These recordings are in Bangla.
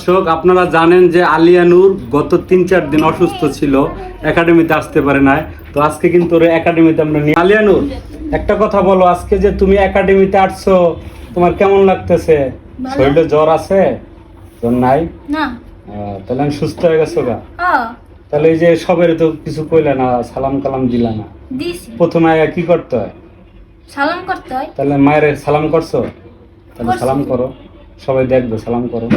দর্শক, আপনারা জানেন যে আলিয়া নূর গত 3-4 দিন অসুস্থ ছিল, একাডেমিতে আসতে পারে নাই। তো আজকে কিন্তু ওর একাডেমিতে আমরা নিয়ে। আলিয়া নূর, একটা কথা বলো, আজকে যে তুমি একাডেমিতে আসছো তোমার কেমন লাগতেছে? শরীরে জ্বর আছে? জ্বর নাই না? তাহলে আমি সুস্থ হয়ে গেছো গা? হ্যাঁ তাহলে এই যে সবের তো কিছু কইলে না, সালাম কালাম দিলা না। দিছি। প্রথমে আগে কি করতে হয়? সালাম করতে হয়। তাহলে মায়ের সালাম করছো? তাহলে করছি। সালাম করো, সবাই দেখবে, সালাম করো।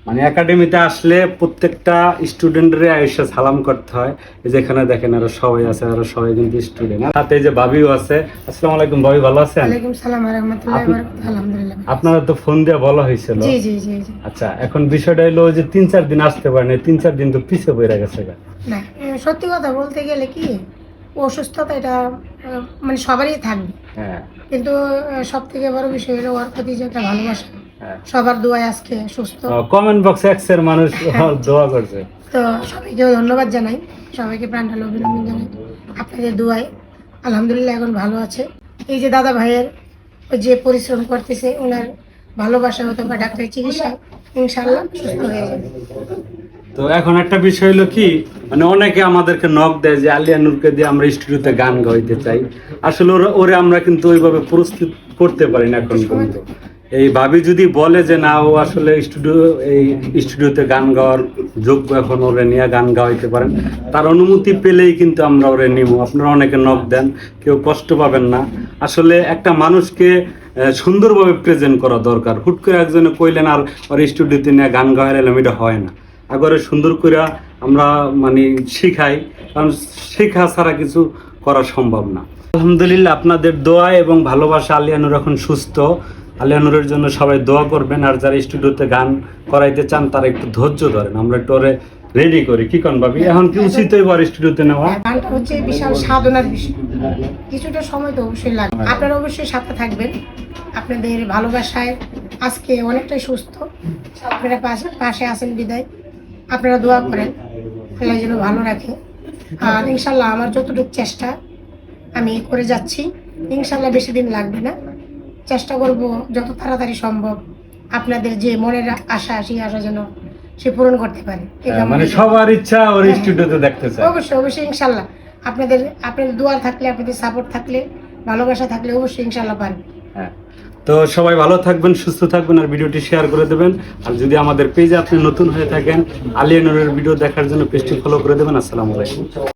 মানে একাডেমিতে আসলে প্রত্যেকটা স্টুডেন্টের এসে সালাম করতে হয়। এই যে এখানে দেখেন আরো সবাই আছে, আরো সবাই কিন্তু স্টুডেন্ট। সাথে এই যে ভাবিও আছে। আসসালামু আলাইকুম ভাবি, ভালো আছেন? ওয়ালাইকুম সালাম ওয়া রাহমাতুল্লাহি ওয়া বারাকাতুহু। আলহামদুলিল্লাহ। আপনারা তো ফোন দিয়ে বলা হয়েছিল। জি জি জি জি। আচ্ছা, এখন বিষয়টা হলো যে 3-4 দিন আসতে পারেন, 3-4 দিন তো পিছিয়ে পড়ে গেছে গা। না, সত্যি কথা বলতে গেলে কি অসুস্থতা এটা মানে সবারই থাকবে, হ্যাঁ কিন্তু সব থেকে বড় বিষয় হলো ওর প্রতি যে একটা ভালোবাসা, হ্যাঁ। সবার দোয়ায় আজকে সুস্থ। কমেন্ট বক্সে এক্সের মানুষ দোয়া করছে। তো সবাইকে ধন্যবাদ জানাই, সবাইকে প্রাণঢাল অভিনন্দন জানাই। আপনাদের দোয়ায় আলহামদুলিল্লাহ এখন ভালো আছে। এই যে দাদা ভাইয়ের ওই যে পরিশ্রম করতেছে, ওনার ভালোবাসা হতো বা ডাক্তারের চিকিৎসা, ইনশাআল্লাহ সুস্থ হয়ে যাবে। তো এখন একটা বিষয় হলো কি, মানে অনেকে আমাদেরকে নক দেয় যে আলিয়া নূরকে দিয়ে আমরা স্টুডিওতে গান গাইতে চাই। আসলে ওরে আমরা কিন্তু ওইভাবে প্রস্তুত করতে পারি না এখন পর্যন্ত। এই ভাবি যদি বলে যে না, ও আসলে স্টুডিওতে গান গাওয়ার যোগ্য, এখন ওরে নিয়ে গান গাওয়াইতে পারেন, তার অনুমতি পেলেই কিন্তু আমরা ওরে নিব। আপনারা অনেকে নক দেন, কেউ কষ্ট পাবেন না। আসলে একটা মানুষকে সুন্দরভাবে প্রেজেন্ট করা দরকার। হুট করে একজনে কইলেন আর ওর স্টুডিওতে নিয়ে গান গাওয়াইলাম, এটা হয় না। আগরে সুন্দর করে আমরা মানে শিখাই, কারণ শেখা ছাড়া কিছু করা সম্ভব না। আলহামদুলিল্লাহ, আপনাদের দোয়া এবং ভালোবাসা আলিয়া নূর এখন সুস্থ। আলিয়া নূরের জন্য সবাই দোয়া করবেন। আর যারা স্টুডিওতে গান করাইতে চান তারা একটু ধৈর্য ধরেন, আমরা একটু ওরে রেডি করি। কি কন ভাবি, এখন কি উচিত হইবার স্টুডিওতে নেওয়া? গানটা হচ্ছে বিশাল সাধনার বিষয়, কিছুটা সময় তো অবশ্যই লাগবে। আপনারা অবশ্যই সাথে থাকবেন, আপনাদের ভালোবাসায় আজকে অনেকটাই সুস্থ। আপনারা পাশে আছেন বিদায়, আপনারা দোয়া করেন আল্লাহ যেন ভালো রাখে। আর ইনশাল্লাহ আমার যতটুকু চেষ্টা আমি করে যাচ্ছি, ইনশাল্লাহ বেশি দিন লাগবে না। চেষ্টা করব যত তাড়াতাড়ি সম্ভব আপনাদের যে মনের আশা, সেই আশা যেন সে পূরণ করতে পারে। মানে সবার ইচ্ছা ওর স্টুডিওতে দেখতে চায়। অবশ্যই অবশ্যই ইনশাল্লাহ আপনাদের দোয়া থাকলে, আপনাদের সাপোর্ট থাকলে, ভালোবাসা থাকলে অবশ্যই ইনশাল্লাহ পারবে। হ্যাঁ, তো সবাই ভালো থাকবেন, সুস্থ থাকবেন, আর ভিডিওটি শেয়ার করে দেবেন। আর যদি আমাদের পেজে আপনি নতুন হয়ে থাকেন, আলিয়া নূরের ভিডিও দেখার জন্য পেজটি ফলো করে দেবেন। আসসালামু আলাইকুম।